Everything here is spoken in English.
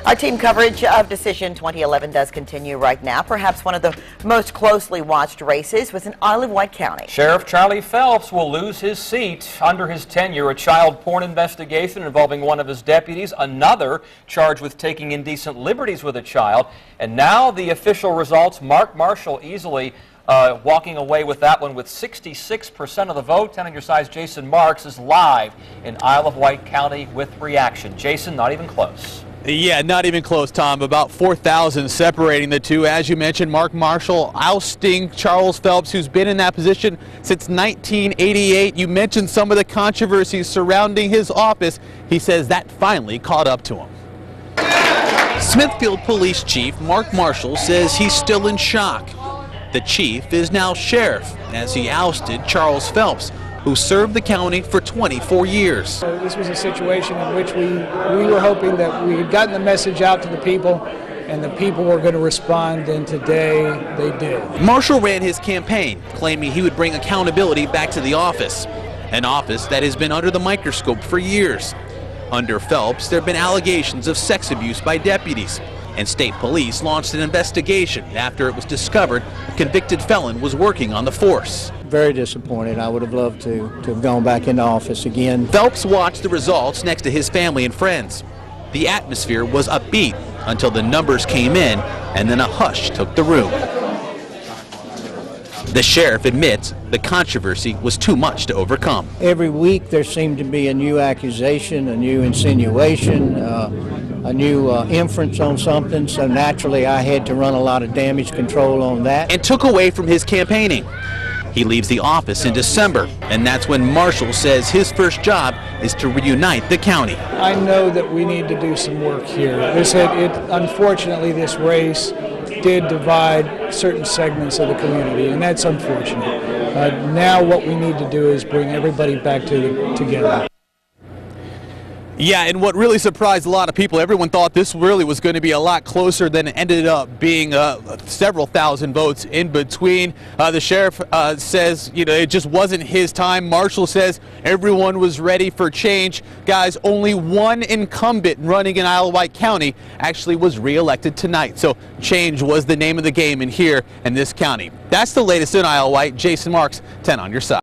Our team coverage of Decision 2011 does continue right now. Perhaps one of the most closely watched races was in Isle of Wight County. Sheriff Charlie Phelps will lose his seat. Under his tenure, a child porn investigation involving one of his deputies, another charged with taking indecent liberties with a child, and now the official results. Mark Marshall easily walking away with that one with 66% of the vote. 10 on your side's Jason Marks is live in Isle of Wight County with reaction. Jason, not even close. Yeah, not even close, Tom. About 4,000 separating the two. As you mentioned, Mark Marshall ousting Charles Phelps, who's been in that position since 1988. You mentioned some of the controversies surrounding his office. He says that finally caught up to him. Smithfield Police Chief Mark Marshall says he's still in shock. The chief is now sheriff as he ousted Charles Phelps, who served the county for 24 years. This was a situation in which we were hoping that we had gotten the message out to the people and the people were going to respond, and today they did. Marshall ran his campaign, claiming he would bring accountability back to the office, an office that has been under the microscope for years. Under Phelps, there have been allegations of sex abuse by deputies, and state police launched an investigation after it was discovered a convicted felon was working on the force. Very disappointed. I would have loved to have gone back into office again. Phelps watched the results next to his family and friends. The atmosphere was upbeat until the numbers came in, and then a hush took the room. The sheriff admits the controversy was too much to overcome. Every week there seemed to be a new accusation, a new insinuation, a new inference on something, so naturally I had to run a lot of damage control on that. And took away from his campaigning. He leaves the office in December, and that's when Marshall says his first job is to reunite the county. I know that we need to do some work here. Unfortunately, this race did divide certain segments of the community, and that's unfortunate. Now what we need to do is bring everybody back together. Yeah, and what really surprised a lot of people, everyone thought this really was going to be a lot closer than it ended up being. Several thousand votes in between. The sheriff says, it just wasn't his time. Marshall says everyone was ready for change. Guys, only one incumbent running in Isle of Wight County actually was re-elected tonight. So change was the name of the game in here in this county. That's the latest in Isle of Wight. Jason Marks, 10 on your side.